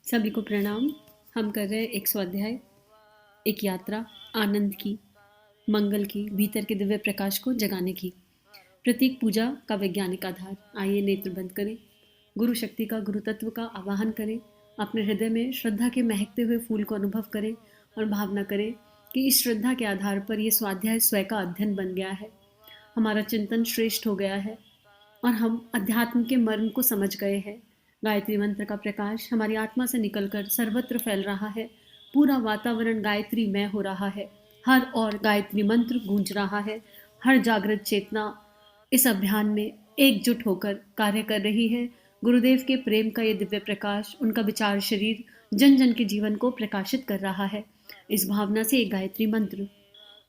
सभी को प्रणाम। हम कर रहे हैं एक स्वाध्याय, एक यात्रा आनंद की, मंगल की, भीतर के दिव्य प्रकाश को जगाने की। प्रतीक पूजा का वैज्ञानिक आधार। आइए नेत्र बंद करें, गुरु शक्ति का, गुरु तत्व का आवाहन करें, अपने हृदय में श्रद्धा के महकते हुए फूल को अनुभव करें और भावना करें कि इस श्रद्धा के आधार पर यह स्वाध्याय स्वयं का अध्ययन बन गया है। हमारा चिंतन श्रेष्ठ हो गया है और हम अध्यात्म के मर्म को समझ गए हैं। गायत्री मंत्र का प्रकाश हमारी आत्मा से निकलकर सर्वत्र फैल रहा है। पूरा वातावरण गायत्रीमय हो रहा है। हर ओर गायत्री मंत्र गूंज रहा है। हर जागृत चेतना इस अभियान में एकजुट होकर कार्य कर रही है। गुरुदेव के प्रेम का ये दिव्य प्रकाश, उनका विचार शरीर जन जन के जीवन को प्रकाशित कर रहा है। इस भावना से एक गायत्री मंत्र: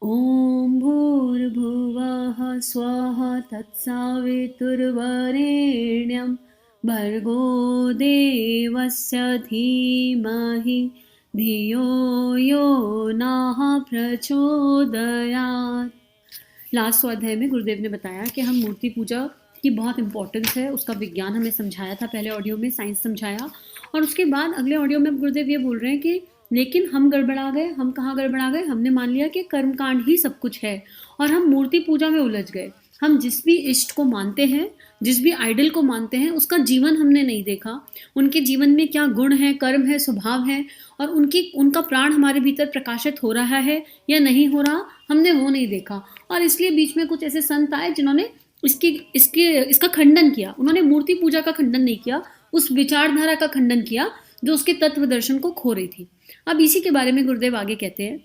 ॐ भूर्भुवः स्वः तत्सवितुर्वरेण्यं भर्गो देवस्य धीमहि धियो यो नः प्रचोदयात्। लास्ट स्वाध्याय में गुरुदेव ने बताया कि हम मूर्ति पूजा की बहुत इंपॉर्टेंस है, उसका विज्ञान हमें समझाया था। पहले ऑडियो में साइंस समझाया और उसके बाद अगले ऑडियो में गुरुदेव ये बोल रहे हैं कि लेकिन हम गड़बड़ा गए। हम कहाँ गड़बड़ा गए? हमने मान लिया कि कर्मकांड ही सब कुछ है और हम मूर्ति पूजा में उलझ गए। हम जिस भी इष्ट को मानते हैं, जिस भी आइडल को मानते हैं, उसका जीवन हमने नहीं देखा। उनके जीवन में क्या गुण है, कर्म है, स्वभाव है और उनका प्राण हमारे भीतर प्रकाशित हो रहा है या नहीं हो रहा, हमने वो नहीं देखा। और इसलिए बीच में कुछ ऐसे संत आए जिन्होंने इसका खंडन किया। उन्होंने मूर्ति पूजा का खंडन नहीं किया, उस विचारधारा का खंडन किया जो उसके तत्व दर्शन को खो रही थी। अब इसी के बारे में गुरुदेव आगे कहते हैं,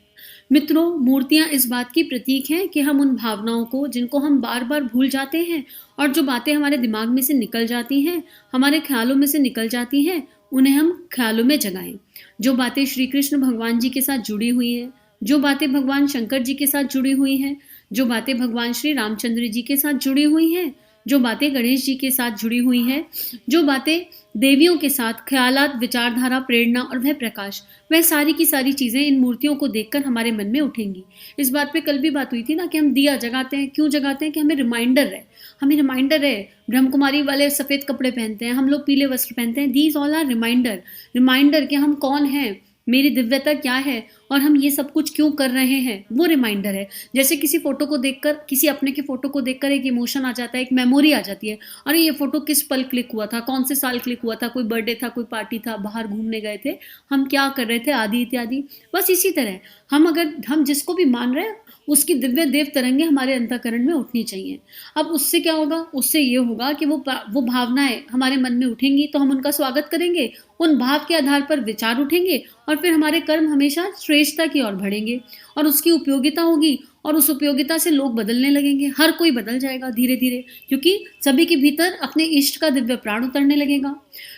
मित्रों, मूर्तियां इस बात की प्रतीक हैं कि हम उन भावनाओं को जिनको हम बार बार भूल जाते हैं और जो बातें हमारे दिमाग में से निकल जाती हैं, हमारे ख्यालों में से निकल जाती हैं, उन्हें हम ख्यालों में जगाएं। जो बातें श्री कृष्ण भगवान जी के साथ जुड़ी हुई हैं, जो बातें भगवान शंकर जी के साथ जुड़ी हुई हैं, जो बातें भगवान श्री रामचंद्र जी के साथ जुड़ी हुई हैं, जो बातें गणेश जी के साथ जुड़ी हुई हैं, जो बातें देवियों के साथ, ख्यालात, विचारधारा, प्रेरणा और वह प्रकाश, वह सारी की सारी चीज़ें इन मूर्तियों को देखकर हमारे मन में उठेंगी। इस बात पे कल भी बात हुई थी ना कि हम दिया जगाते हैं। क्यों जगाते हैं? कि हमें रिमाइंडर है। ब्रह्म कुमारी वाले सफ़ेद कपड़े पहनते हैं, हम लोग पीले वस्त्र पहनते हैं। दीज ऑल आर रिमाइंडर कि हम कौन हैं, मेरी दिव्यता क्या है और हम ये सब कुछ क्यों कर रहे हैं, वो रिमाइंडर है। जैसे किसी फोटो को देखकर, किसी अपने के फोटो को देखकर एक इमोशन आ जाता है, एक मेमोरी आ जाती है। अरे ये फोटो किस पल क्लिक हुआ था, कौन से साल क्लिक हुआ था, कोई बर्थडे था, कोई पार्टी था, बाहर घूमने गए थे, हम क्या कर रहे थे, आदि इत्यादि। बस इसी तरह हम जिसको भी मान रहे हैं उसकी दिव्य देव तरंगे हमारे अंतःकरण में उठनी चाहिए। अब उससे क्या होगा? उससे ये होगा कि वो भावनाएं हमारे मन में उठेंगी तो हम उनका स्वागत करेंगे, उन भाव के आधार पर विचार उठेंगे और फिर हमारे कर्म हमेशा श्रेष्ठता की ओर बढ़ेंगे और उसकी उपयोगिता होगी और उस उपयोगिता से लोग बदलने लगेंगे। हर कोई बदल जाएगा धीरे धीरे, क्योंकि सभी के भीतर अपने इष्ट का दिव्य प्राण उतरने लगेगा।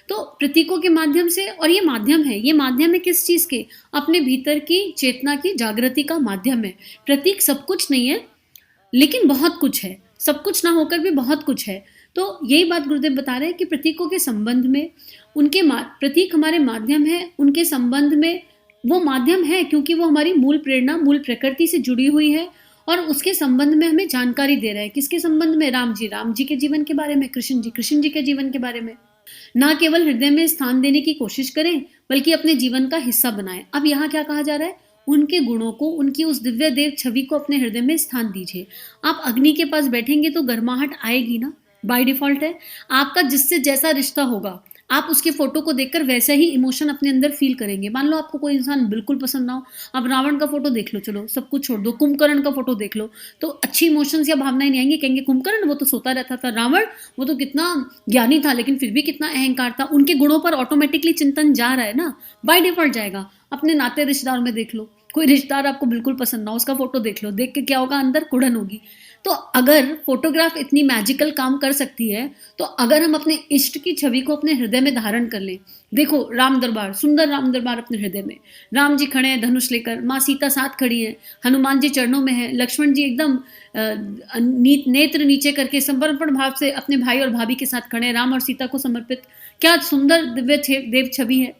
तो प्रतीकों के माध्यम से, और ये माध्यम है किस चीज़ के? अपने भीतर की चेतना की जागृति का माध्यम है। प्रतीक सब कुछ नहीं है लेकिन बहुत कुछ है, सब कुछ ना होकर भी बहुत कुछ है। तो यही बात गुरुदेव बता रहे हैं कि प्रतीकों के संबंध में प्रतीक हमारे माध्यम है, उनके संबंध में वो माध्यम है क्योंकि वो हमारी मूल प्रेरणा, मूल प्रकृति से जुड़ी हुई है और उसके संबंध में हमें जानकारी दे रहा है। किसके संबंध में? राम जी के जीवन के बारे में, कृष्ण जी के जीवन के बारे में। ना केवल हृदय में स्थान देने की कोशिश करें बल्कि अपने जीवन का हिस्सा बनाएं। अब यहाँ क्या कहा जा रहा है? उनके गुणों को, उनकी उस दिव्य देव छवि को अपने हृदय में स्थान दीजिए। आप अग्नि के पास बैठेंगे तो गर्माहट आएगी ना, बाय डिफॉल्ट है। आपका जिससे जैसा रिश्ता होगा, आप उसके फोटो को देखकर वैसा ही इमोशन अपने अंदर फील करेंगे। मान लो आपको कोई इंसान बिल्कुल पसंद ना हो, आप रावण का फोटो देख लो, चलो सब कुछ छोड़ दो, कुंभकर्ण का फोटो देख लो, तो अच्छी इमोशंस या भावनाएं नहीं आएंगी। कहेंगे कुंभकर्ण वो तो सोता रहता था, रावण वो तो कितना ज्ञानी था लेकिन फिर भी कितना अहंकार था। उनके गुणों पर ऑटोमेटिकली चिंतन जा रहा है ना, बाय डिफॉल्ट जाएगा। अपने नाते रिश्तेदार में देख लो, कोई रिश्तेदार आपको बिल्कुल पसंद ना हो, उसका फोटो देख लो, देख के क्या होगा? अंदर कुड़न होगी। तो अगर फोटोग्राफ इतनी मैजिकल काम कर सकती है तो अगर हम अपने इष्ट की छवि को अपने हृदय में धारण कर लें। देखो राम दरबार, सुंदर राम दरबार अपने हृदय में, राम जी खड़े हैं धनुष लेकर, माँ सीता साथ खड़ी है, हनुमान जी चरणों में है, लक्ष्मण जी एकदम नेत्र नीचे करके समर्पण भाव से अपने भाई और भाभी के साथ खड़े हैं, राम और सीता को समर्पित। क्या सुंदर दिव्य देव छवि है।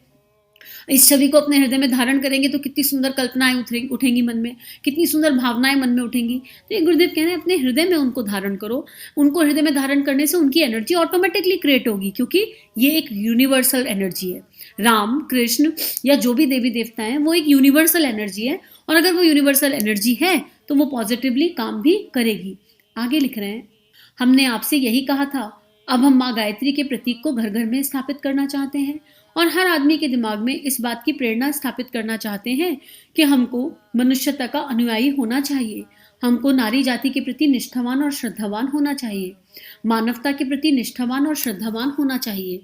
इस छवि को अपने हृदय में धारण करेंगे तो कितनी सुंदर कल्पनाएं उठेंगी मन में, कितनी सुंदर भावनाएं मन में उठेंगी। तो ये गुरुदेव कह रहे हैं अपने हृदय में उनको धारण करो। उनको हृदय में धारण करने से उनकी एनर्जी ऑटोमेटिकली क्रिएट होगी, क्योंकि ये एक यूनिवर्सल एनर्जी है। राम, कृष्ण या जो भी देवी देवता हैं वो एक यूनिवर्सल एनर्जी है, और अगर वो यूनिवर्सल एनर्जी है तो वो पॉजिटिवली काम भी करेगी। आगे लिख रहे हैं, हमने आपसे यही कहा था, अब हम माँ गायत्री के प्रतीक को घर घर में स्थापित करना चाहते हैं और हर आदमी के दिमाग में इस बात की प्रेरणा स्थापित करना चाहते हैं कि हमको मनुष्यता का अनुयायी होना चाहिए। हमको नारी जाति के प्रति निष्ठावान और श्रद्धावान होना चाहिए, मानवता के प्रति निष्ठावान और श्रद्धावान होना चाहिए।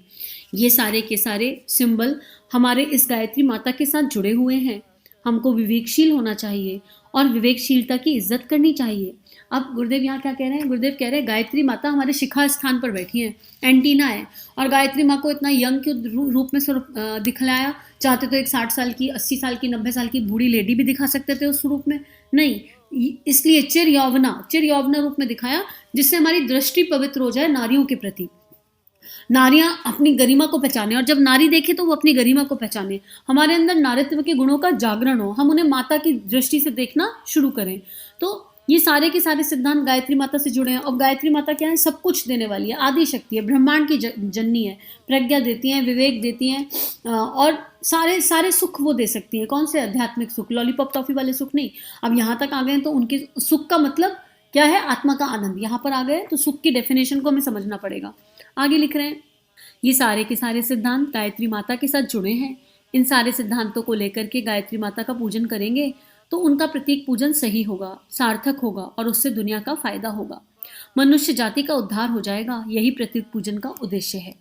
ये सारे के सारे सिंबल हमारे इस गायत्री माता के साथ जुड़े हुए हैं। हमको विवेकशील होना चाहिए और विवेकशीलता की इज्जत करनी चाहिए। अब गुरुदेव यहाँ क्या कह रहे हैं? गुरुदेव कह रहे हैं गायत्री माता हमारे शिखा स्थान पर बैठी है, एंटीना है, और गायत्री माँ को इतना यंग के रूप में दिखलाया। चाहते तो एक 60 साल की, 80 साल की, 90 साल की बूढ़ी लेडी भी दिखा सकते थे उस रूप में, नहीं, इसलिए चिर यौवना रूप में दिखाया, जिससे हमारी दृष्टि पवित्र हो जाए नारियों के प्रति। नारियां अपनी गरिमा को पहचाने, और जब नारी देखे तो वो अपनी गरिमा को पहचाने, हमारे अंदर नारित्व के गुणों का जागरण हो, हम उन्हें माता की दृष्टि से देखना शुरू करें। तो ये सारे के सारे सिद्धांत गायत्री माता से जुड़े हैं। अब गायत्री माता क्या है? सब कुछ देने वाली है, आदि शक्ति है, ब्रह्मांड की जननी है, प्रज्ञा देती हैं, विवेक देती हैं, और सारे सारे सुख वो दे सकती हैं। कौन से? आध्यात्मिक सुख, लॉलीपॉप टॉफी वाले सुख नहीं। अब यहाँ तक आ गए हैं तो उनके सुख का मतलब क्या है? आत्मा का आनंद। यहाँ पर आ गए तो सुख की डेफिनेशन को हमें समझना पड़ेगा। आगे लिख रहे हैं, ये सारे के सारे सिद्धांत गायत्री माता के साथ जुड़े हैं। इन सारे सिद्धांतों को लेकर के गायत्री माता का पूजन करेंगे तो उनका प्रतीक पूजन सही होगा, सार्थक होगा, और उससे दुनिया का फायदा होगा, मनुष्य जाति का उद्धार हो जाएगा। यही प्रतीक पूजन का उद्देश्य है।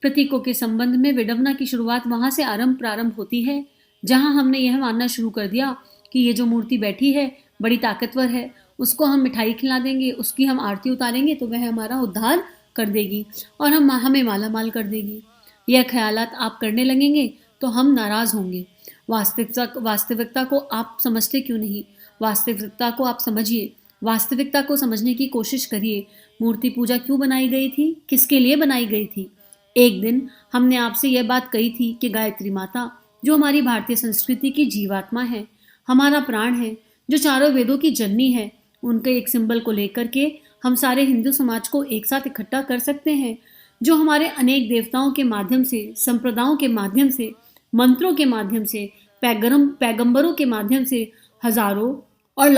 प्रतीकों के संबंध में विडंबना की शुरुआत वहां से प्रारंभ होती है जहां हमने यह मानना शुरू कर दिया कि ये जो मूर्ति बैठी है बड़ी ताकतवर है, उसको हम मिठाई खिला देंगे, उसकी हम आरती उतारेंगे तो वह हमारा उद्धार कर देगी और हमें माला माल कर देगी। यह ख्यालात आप करने लगेंगे तो हम नाराज होंगे। वास्तविकता को आप समझते क्यों नहीं? वास्तविकता को आप समझिए, वास्तविकता को समझने की कोशिश करिए। मूर्ति पूजा क्यों बनाई गई थी? किसके लिए बनाई गई थी? एक दिन हमने आपसे यह बात कही थी कि गायत्री माता, जो हमारी भारतीय संस्कृति की जीवात्मा है, हमारा प्राण है, जो चारों वेदों की जननी है, उनके एक सिंबल को लेकर के हम सारे हिंदू समाज को एक साथ इकट्ठा कर सकते हैं, जो हमारे अनेक देवताओं के माध्यम से, संप्रदायों के माध्यम से, मंत्रों के माध्यम से, पैगंबरों के माध्यम से हजारों और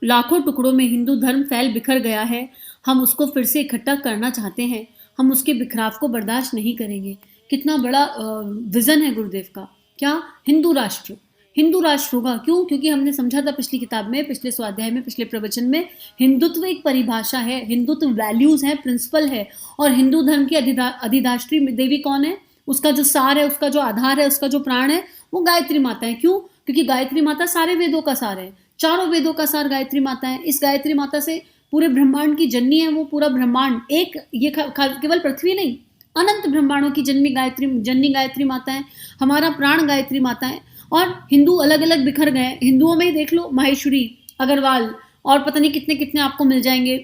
लाखों टुकड़ों में हिंदू धर्म फैल बिखर गया है। हम उसको फिर से इकट्ठा करना चाहते हैं। हम उसके बिखराव को बर्दाश्त नहीं करेंगे। कितना बड़ा विजन है गुरुदेव का। क्या? हिंदू राष्ट्र होगा। क्यों? क्योंकि हमने समझा था पिछली किताब में, पिछले स्वाध्याय में, पिछले प्रवचन में, हिंदुत्व एक परिभाषा है, हिंदुत्व वैल्यूज है, प्रिंसिपल है, और हिंदू धर्म की अधिदात्री देवी कौन है? उसका जो सार है, उसका जो आधार है, उसका जो प्राण है, वो गायत्री माता है। क्यों? क्योंकि गायत्री माता सारे वेदों का सार है, चारों वेदों का सार गायत्री माता है। इस गायत्री माता से पूरे ब्रह्मांड की जननी है वो। पूरा ब्रह्मांड एक, ये केवल पृथ्वी नहीं, अनंत ब्रह्मांडों की जननी गायत्री माता है। हमारा प्राण गायत्री माता है। और हिंदू अलग अलग बिखर गए। हिंदुओं में ही देख लो, माहेश्वरी, अग्रवाल, और पता नहीं कितने कितने आपको मिल जाएंगे,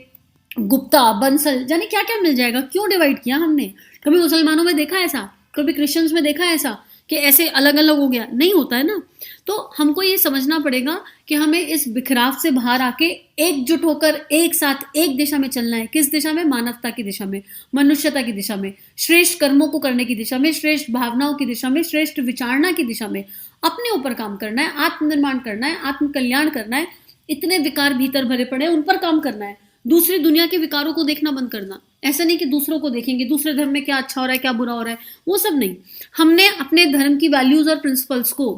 गुप्ता, बंसल, जाने क्या क्या मिल जाएगा। क्यों डिवाइड किया हमने? कभी मुसलमानों में देखा ऐसा? कभी क्रिश्चियंस में देखा ऐसा कि ऐसे अलग अलग हो गया? नहीं होता है ना। तो हमको ये समझना पड़ेगा कि हमें इस बिखराव से बाहर आके एकजुट होकर एक साथ एक दिशा में चलना है। किस दिशा में? मानवता की दिशा में, मनुष्यता की दिशा में, श्रेष्ठ कर्मों को करने की दिशा में, श्रेष्ठ भावनाओं की दिशा में, श्रेष्ठ विचारणा की दिशा में। अपने ऊपर काम करना है, आत्मनिर्माण करना है, आत्म कल्याण करना है। इतने विकार भीतर भरे पड़े हैं, उन पर काम करना है। दूसरी दुनिया के विकारों को देखना बंद करना। ऐसा नहीं कि दूसरों को देखेंगे, दूसरे धर्म में क्या अच्छा हो रहा है, क्या बुरा हो रहा है, वो सब नहीं। हमने अपने धर्म की वैल्यूज और प्रिंसिपल्स को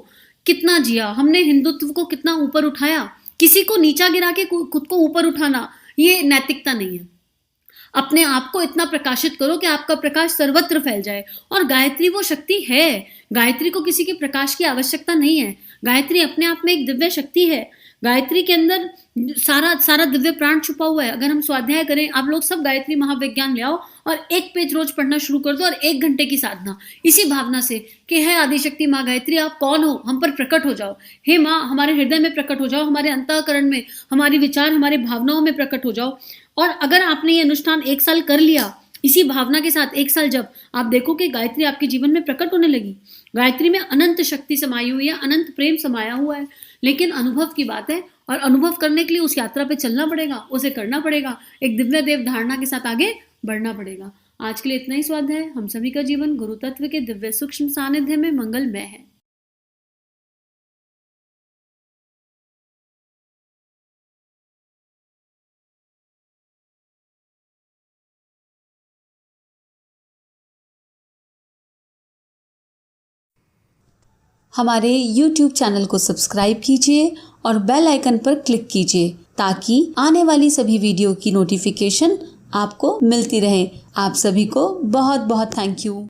कितना जिया, हमने हिंदुत्व को कितना ऊपर उठाया। किसी को नीचा गिरा के खुद को ऊपर उठाना, ये नैतिकता नहीं है। अपने आप को इतना प्रकाशित करो कि आपका प्रकाश सर्वत्र फैल जाए। और गायत्री वो शक्ति है। गायत्री को किसी के प्रकाश की आवश्यकता नहीं है। गायत्री अपने आप में एक दिव्य शक्ति है। गायत्री के अंदर सारा दिव्य प्राण छुपा हुआ है। अगर हम स्वाध्याय करें, आप लोग सब गायत्री महाविज्ञान ले आओ और एक पेज रोज पढ़ना शुरू कर दो, और 1 घंटे की साधना इसी भावना से कि है आदिशक्ति माँ गायत्री, आप कौन हो, हम पर प्रकट हो जाओ। हे माँ, हमारे हृदय में प्रकट हो जाओ, हमारे अंतःकरण में, हमारे विचार, हमारे भावनाओं में प्रकट हो जाओ। और अगर आपने ये अनुष्ठान 1 साल कर लिया इसी भावना के साथ 1 साल जब आप देखो कि गायत्री आपके जीवन में प्रकट होने लगी, गायत्री में अनंत शक्ति समाई हुई है, अनंत प्रेम समाया हुआ है, लेकिन अनुभव की बात है और अनुभव करने के लिए उस यात्रा पे चलना पड़ेगा, उसे करना पड़ेगा, एक दिव्य देव धारणा के साथ आगे बढ़ना पड़ेगा। आज के लिए इतना ही स्वाध्याय। हम सभी का जीवन गुरु तत्व के दिव्य सूक्ष्म सानिध्य में मंगलमय है। हमारे YouTube चैनल को सब्सक्राइब कीजिए और बेल आइकन पर क्लिक कीजिए ताकि आने वाली सभी वीडियो की नोटिफिकेशन आपको मिलती रहे। आप सभी को बहुत बहुत थैंक यू।